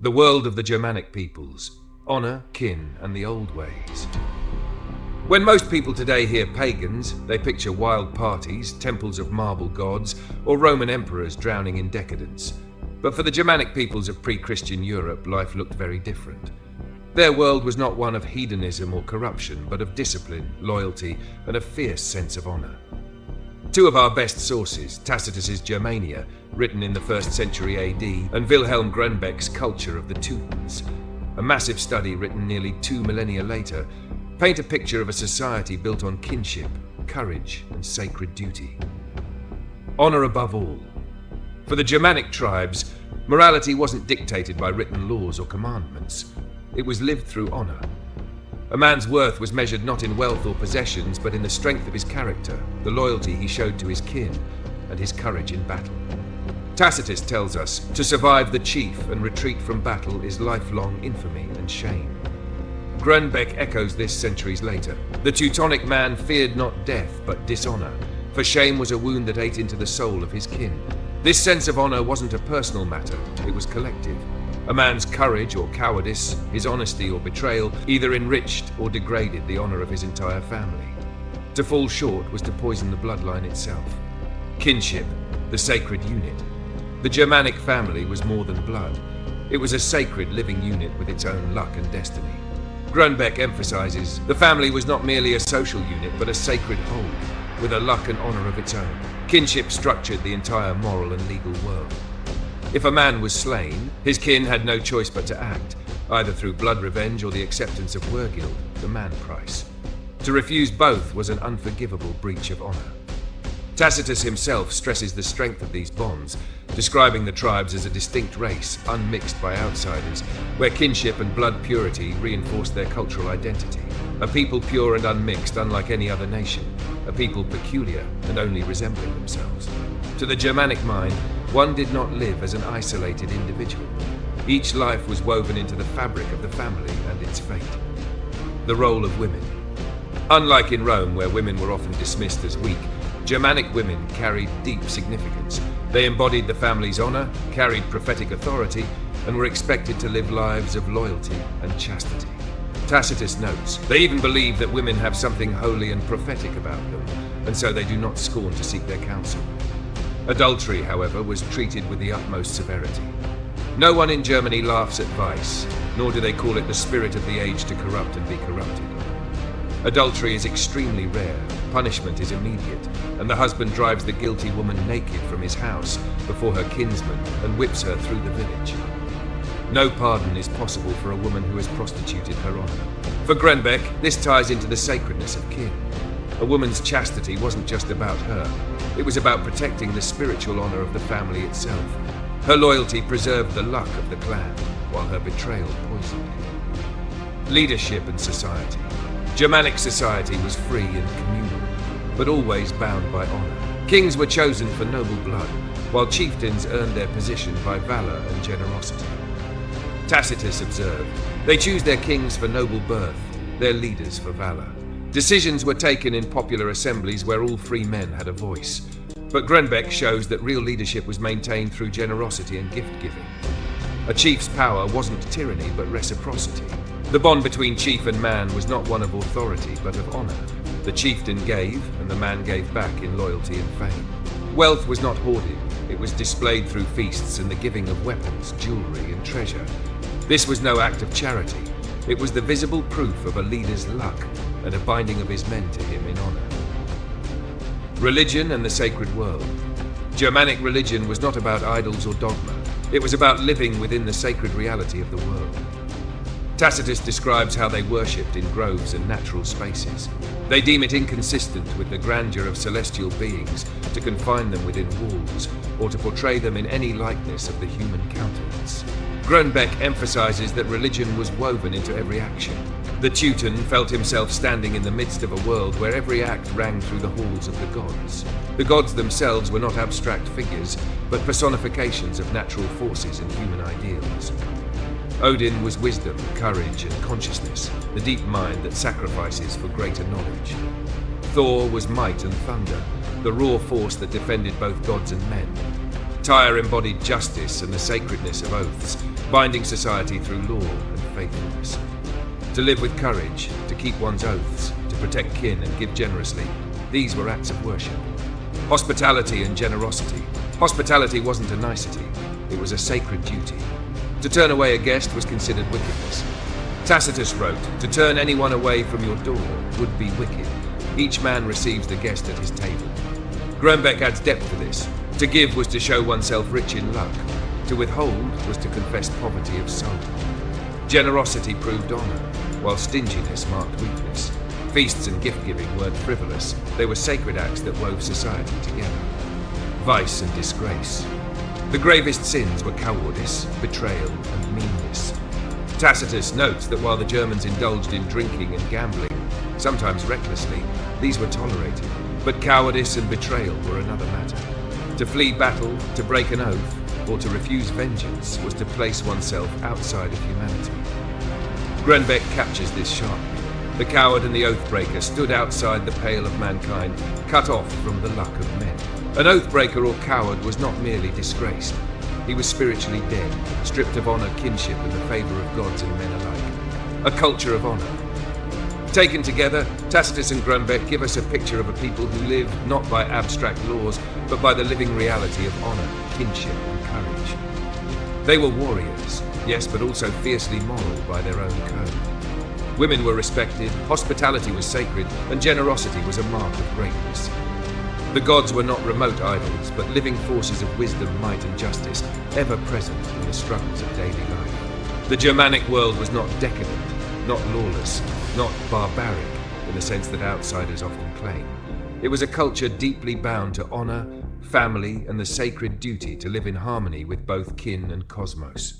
The world of the Germanic peoples, honor, kin, and the old ways. When most people today hear pagans, they picture wild parties, temples of marble gods, or Roman emperors drowning in decadence. But for the Germanic peoples of pre-Christian Europe, life looked very different. Their world was not one of hedonism or corruption, but of discipline, loyalty, and a fierce sense of honor. Two of our best sources, Tacitus's Germania, written in the 1st century AD, and Vilhelm Grønbech's Culture of the Teutons, a massive study written nearly 2 millennia later, paint a picture of a society built on kinship, courage, and sacred duty. Honor above all. For the Germanic tribes, morality wasn't dictated by written laws or commandments. It was lived through honor. A man's worth was measured not in wealth or possessions, but in the strength of his character, the loyalty he showed to his kin, and his courage in battle. Tacitus tells us, to survive the chief and retreat from battle is lifelong infamy and shame. Grønbech echoes this centuries later. The Teutonic man feared not death, but dishonor, for shame was a wound that ate into the soul of his kin. This sense of honor wasn't a personal matter, it was collective. A man's courage or cowardice, his honesty or betrayal, either enriched or degraded the honor of his entire family. To fall short was to poison the bloodline itself. Kinship, the sacred unit. The Germanic family was more than blood. It was a sacred living unit with its own luck and destiny. Grønbech emphasizes the family was not merely a social unit, but a sacred whole, with a luck and honor of its own. Kinship structured the entire moral and legal world. If a man was slain, his kin had no choice but to act, either through blood revenge or the acceptance of wergild, the man price. To refuse both was an unforgivable breach of honor. Tacitus himself stresses the strength of these bonds, describing the tribes as a distinct race, unmixed by outsiders, where kinship and blood purity reinforced their cultural identity. A people pure and unmixed, unlike any other nation. A people peculiar and only resembling themselves. To the Germanic mind, one did not live as an isolated individual. Each life was woven into the fabric of the family and its fate. The role of women. Unlike in Rome, where women were often dismissed as weak, Germanic women carried deep significance. They embodied the family's honor, carried prophetic authority, and were expected to live lives of loyalty and chastity. Tacitus notes, they even believe that women have something holy and prophetic about them, and so they do not scorn to seek their counsel. Adultery, however, was treated with the utmost severity. No one in Germany laughs at vice, nor do they call it the spirit of the age to corrupt and be corrupted. Adultery is extremely rare, punishment is immediate, and the husband drives the guilty woman naked from his house before her kinsman and whips her through the village. No pardon is possible for a woman who has prostituted her honor. For Grønbech, this ties into the sacredness of kin. A woman's chastity wasn't just about her, it was about protecting the spiritual honor of the family itself. Her loyalty preserved the luck of the clan, while her betrayal poisoned it. Leadership and society. Germanic society was free and communal, but always bound by honor. Kings were chosen for noble blood, while chieftains earned their position by valor and generosity. Tacitus observed, they choose their kings for noble birth, their leaders for valor. Decisions were taken in popular assemblies where all free men had a voice. But Grønbech shows that real leadership was maintained through generosity and gift-giving. A chief's power wasn't tyranny, but reciprocity. The bond between chief and man was not one of authority, but of honor. The chieftain gave, and the man gave back in loyalty and fame. Wealth was not hoarded, it was displayed through feasts and the giving of weapons, jewelry, and treasure. This was no act of charity. It was the visible proof of a leader's luck and a binding of his men to him in honor. Religion and the sacred world. Germanic religion was not about idols or dogma. It was about living within the sacred reality of the world. Tacitus describes how they worshipped in groves and natural spaces. They deem it inconsistent with the grandeur of celestial beings to confine them within walls or to portray them in any likeness of the human countenance. Grønbech emphasizes that religion was woven into every action. The Teuton felt himself standing in the midst of a world where every act rang through the halls of the gods. The gods themselves were not abstract figures, but personifications of natural forces and human ideals. Odin was wisdom, courage, and consciousness, the deep mind that sacrifices for greater knowledge. Thor was might and thunder, the raw force that defended both gods and men. Tyr embodied justice and the sacredness of oaths, binding society through law and faithfulness. To live with courage, to keep one's oaths, to protect kin and give generously, these were acts of worship. Hospitality and generosity. Hospitality wasn't a nicety, it was a sacred duty. To turn away a guest was considered wickedness. Tacitus wrote, "To turn anyone away from your door would be wicked. Each man receives the guest at his table." Grønbech adds depth to this. To give was to show oneself rich in luck. To withhold was to confess poverty of soul. Generosity proved honor, while stinginess marked weakness. Feasts and gift-giving weren't frivolous, they were sacred acts that wove society together. Vice and disgrace. The gravest sins were cowardice, betrayal, and meanness. Tacitus notes that while the Germans indulged in drinking and gambling, sometimes recklessly, these were tolerated. But cowardice and betrayal were another matter. To flee battle, to break an oath, or to refuse vengeance was to place oneself outside of humanity. Grønbech captures this sharply. The coward and the oath-breaker stood outside the pale of mankind, cut off from the luck of men. An oath-breaker or coward was not merely disgraced. He was spiritually dead, stripped of honor, kinship, and the favor of gods and men alike. A culture of honor. Taken together, Tacitus and Grønbech give us a picture of a people who live not by abstract laws, but by the living reality of honor, kinship, and courage. They were warriors, yes, but also fiercely moral by their own code. Women were respected, hospitality was sacred, and generosity was a mark of greatness. The gods were not remote idols, but living forces of wisdom, might, and justice, ever present in the struggles of daily life. The Germanic world was not decadent, not lawless, not barbaric in the sense that outsiders often claim. It was a culture deeply bound to honor, family, and the sacred duty to live in harmony with both kin and cosmos.